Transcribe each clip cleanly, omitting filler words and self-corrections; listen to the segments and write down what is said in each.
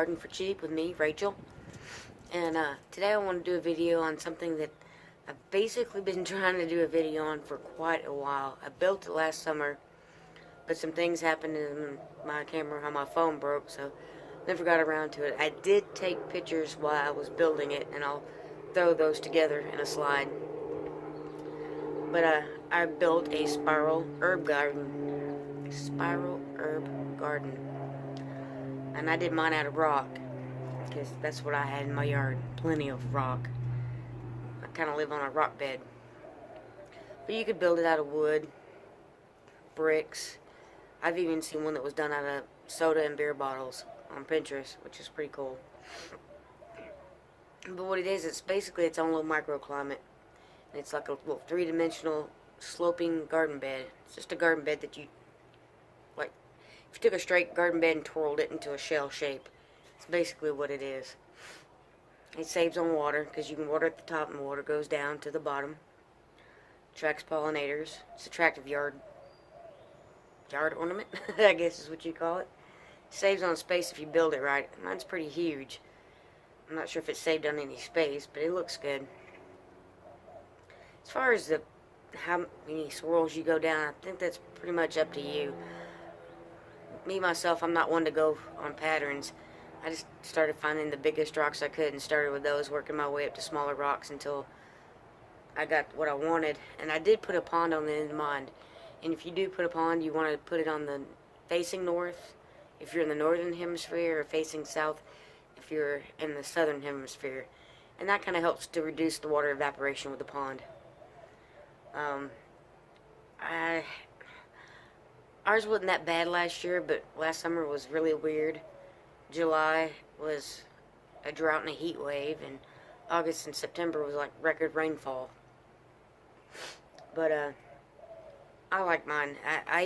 Garden for Cheap with me, Rachel. And today I want to do a video on something that I've basically been trying to do a video on for quite a while. I built it last summer, but some things happened in my camera, how my phone broke, so never got around to it. I did take pictures while I was building it, and I'll throw those together in a slide. But I built a spiral herb garden. And I did mine out of rock, because that's what I had in my yard. Plenty of rock. I kind of live on a rock bed. But you could build it out of wood, bricks. I've even seen one that was done out of soda and beer bottles on Pinterest, which is pretty cool. But what it is, it's basically its own little microclimate. And it's like a little three-dimensional sloping garden bed. It's just a garden bed that you, like, if you took a straight garden bed and twirled it into a shell shape, it's basically what it is. It saves on water, because you can water at the top and the water goes down to the bottom. Attracts pollinators. It's attractive yard ornament, I guess is what you call it. Saves on space if you build it right. Mine's pretty huge. I'm not sure if it saved on any space, but it looks good. As far as how many swirls you go down, I think that's pretty much up to you. Me, myself, I'm not one to go on patterns. I just started finding the biggest rocks I could and started with those, working my way up to smaller rocks until I got what I wanted. And I did put a pond on the end of mine. And if you do put a pond, you want to put it on the facing north if you're in the northern hemisphere, or facing south if you're in the southern hemisphere. And that kind of helps to reduce the water evaporation with the pond. Ours wasn't that bad last year, but last summer was really weird. July was a drought and a heat wave, and August and September was like record rainfall. But I like mine. I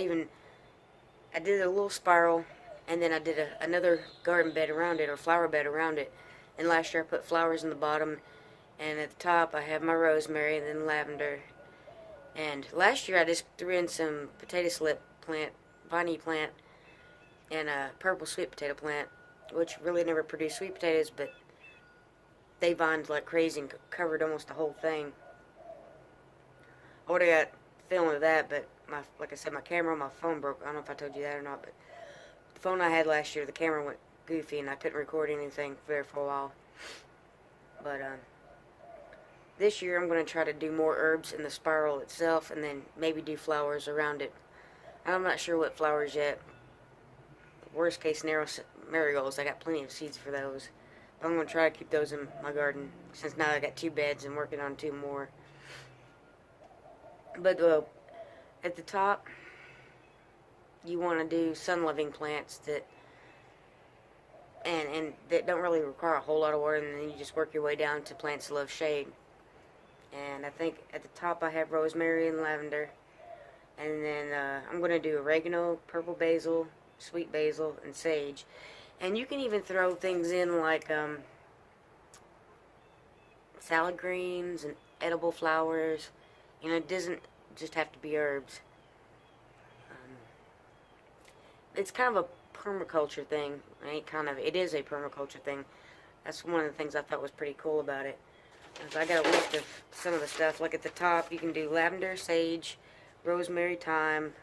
did a little spiral, and then I did another garden bed around it, or flower bed around it. And last year I put flowers in the bottom, and at the top I have my rosemary and then lavender. And last year I just threw in some potato slip plant, viney plant, and a purple sweet potato plant, which really never produced sweet potatoes, but they vined like crazy and covered almost the whole thing. I would have got film of that, but like I said, my camera on my phone broke. I don't know if I told you that or not, but the phone I had last year, the camera went goofy and I couldn't record anything there for a while. But this year I'm going to try to do more herbs in the spiral itself, and then maybe do flowers around it. I'm not sure what flowers yet. Worst case scenario, marigolds. I got plenty of seeds for those. But I'm going to try to keep those in my garden, since now I got 2 beds and working on 2 more. But at the top, you want to do sun-loving plants that and that don't really require a whole lot of water, and then you just work your way down to plants that love shade. And I think at the top I have rosemary and lavender. And then I'm going to do oregano, purple basil, sweet basil, and sage. And you can even throw things in like salad greens and edible flowers. You know, it doesn't just have to be herbs. It's kind of a permaculture thing. It is a permaculture thing. That's one of the things I thought was pretty cool about it. So I got a list of some of the stuff. Like at the top, you can do lavender, sage, rosemary, thyme,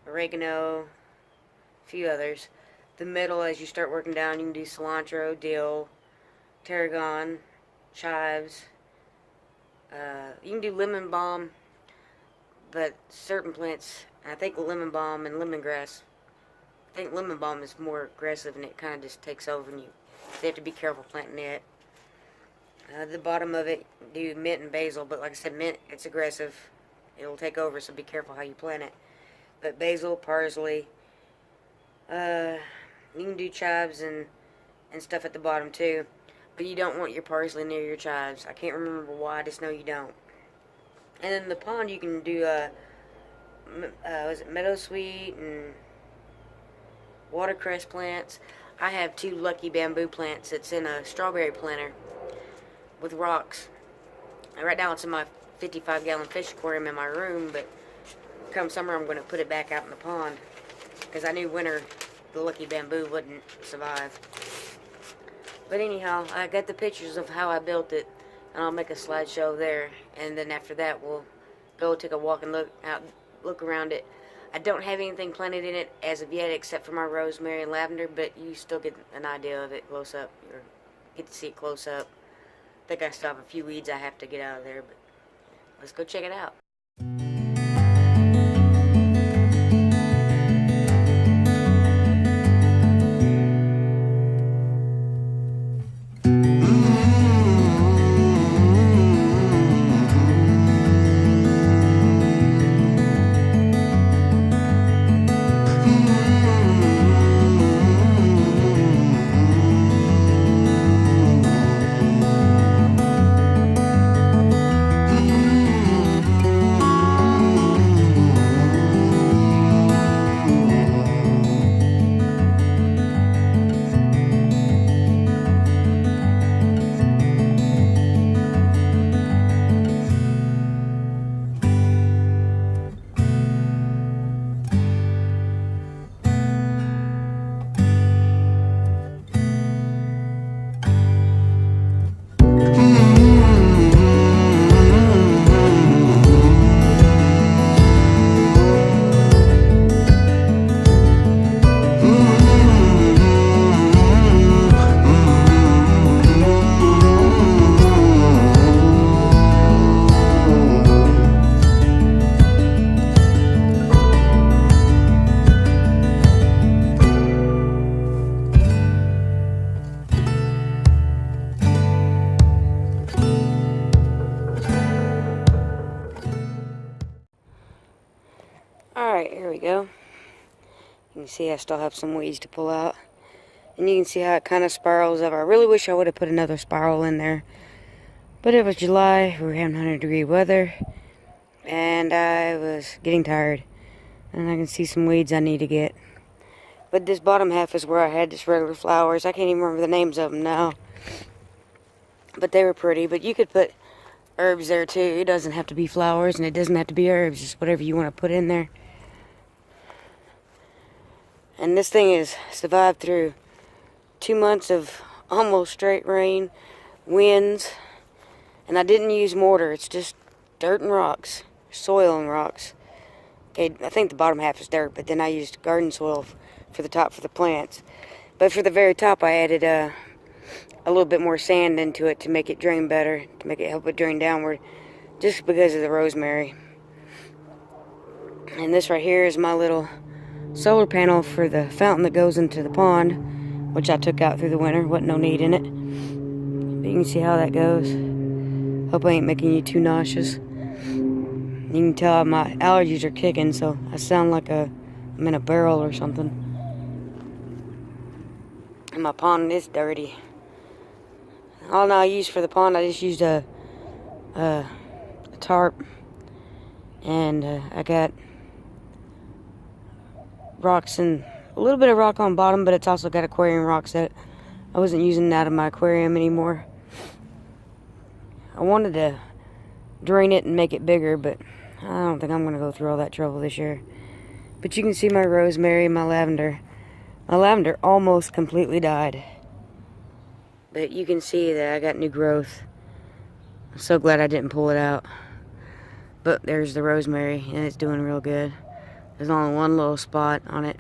oregano, a few others. The middle, as you start working down, you can do cilantro, dill, tarragon, chives. You can do lemon balm, but certain plants, I think lemon balm and lemongrass, I think lemon balm is more aggressive and it kind of just takes over, and you have to be careful planting it. The bottom of it, do mint and basil, but like I said, mint, it's aggressive. It'll take over, so be careful how you plant it. But basil, parsley, you can do chives and stuff at the bottom too. But you don't want your parsley near your chives. I can't remember why, I just know you don't. And in the pond you can do, was it meadowsweet and watercress plants. I have 2 lucky bamboo plants. It's in a strawberry planter with rocks. And right now it's in my 55-gallon fish aquarium in my room, but come summer I'm going to put it back out in the pond, because I knew winter the lucky bamboo wouldn't survive. But anyhow, I got the pictures of how I built it, and I'll make a slideshow there. And then after that, we'll go take a walk and look around it. I don't have anything planted in it as of yet, except for my rosemary and lavender. But you still get an idea of it close up, or get to see it close up. I think I still have a few weeds I have to get out of there, but let's go check it out. Alright, here we go. You can see I still have some weeds to pull out. And you can see how it kind of spirals up. I really wish I would have put another spiral in there. But it was July, we were having 100-degree weather, and I was getting tired. And I can see some weeds I need to get. But this bottom half is where I had just regular flowers. I can't even remember the names of them now. But they were pretty. But you could put herbs there too. It doesn't have to be flowers, and it doesn't have to be herbs. Just whatever you want to put in there. And this thing has survived through 2 months of almost straight rain, winds, and I didn't use mortar. It's just dirt and rocks, soil and rocks. Okay, I think the bottom half is dirt, but then I used garden soil for the top for the plants. But for the very top, I added a little bit more sand into it to make it drain better, to make it help it drain downward, just because of the rosemary. And this right here is my little solar panel for the fountain that goes into the pond, which I took out through the winter. Wasn't no need in it. But you can see how that goes. Hope I ain't making you too nauseous. You can tell my allergies are kicking, so I sound like I'm in a barrel or something. And my pond is dirty. All I used for the pond, I just used a tarp, and I got rocks and a little bit of rock on bottom, but it's also got aquarium rocks that I wasn't using out of my aquarium anymore. I wanted to drain it and make it bigger, but I don't think I'm going to go through all that trouble this year. But you can see my rosemary and my lavender. My lavender almost completely died. But you can see that I got new growth. I'm so glad I didn't pull it out. But there's the rosemary, and it's doing real good. There's only one little spot on it.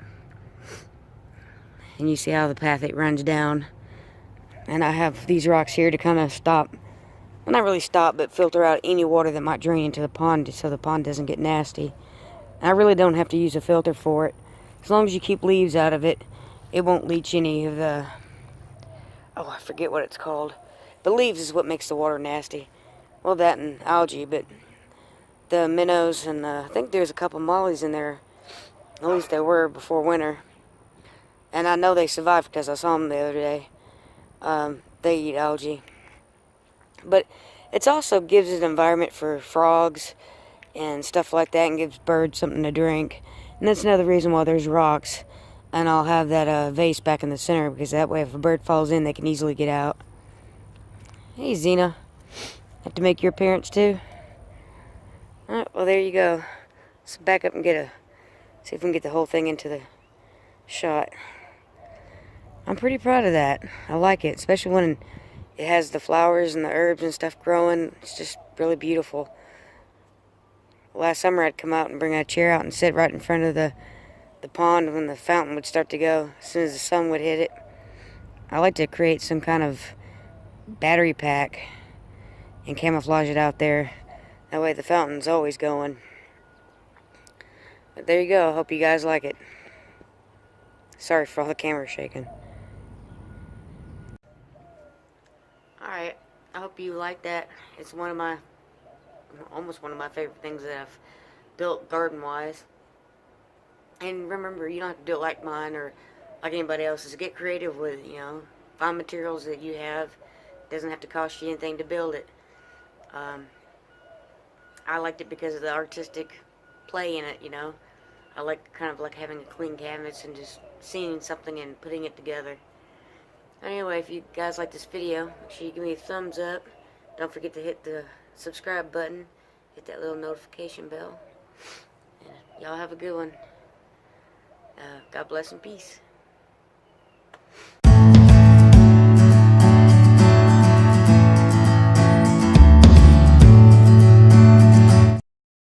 And you see how the path it runs down. And I have these rocks here to kind of stop, well, not really stop, but filter out any water that might drain into the pond so the pond doesn't get nasty. And I really don't have to use a filter for it. As long as you keep leaves out of it, it won't leach any of the, oh, I forget what it's called. The leaves is what makes the water nasty. Well, that and algae, but the minnows and I think there's a couple mollies in there. At least they were before winter. And I know they survived because I saw them the other day. They eat algae. But it also gives an environment for frogs and stuff like that, and gives birds something to drink. And that's another reason why there's rocks. And I'll have that vase back in the center, because that way if a bird falls in, they can easily get out. Hey, Xena. Have to make your appearance too? Alright, well there you go. Let's back up and see if we can get the whole thing into the shot. I'm pretty proud of that. I like it, especially when it has the flowers and the herbs and stuff growing. It's just really beautiful. Last summer I'd come out and bring a chair out and sit right in front of the pond when the fountain would start to go, as soon as the sun would hit it. I like to create some kind of battery pack and camouflage it out there. That way the fountain's always going. But there you go. I hope you guys like it. Sorry for all the camera shaking. Alright, I hope you like that. It's almost one of my favorite things that I've built garden-wise. And remember, you don't have to do it like mine or like anybody else's. Get creative with it, Find materials that you have. It doesn't have to cost you anything to build it. I liked it because of the artistic play in it, I like kind of like having a clean canvas and just seeing something and putting it together. Anyway, if you guys like this video, make sure you give me a thumbs up. Don't forget to hit the subscribe button. Hit that little notification bell. And y'all have a good one. God bless and peace.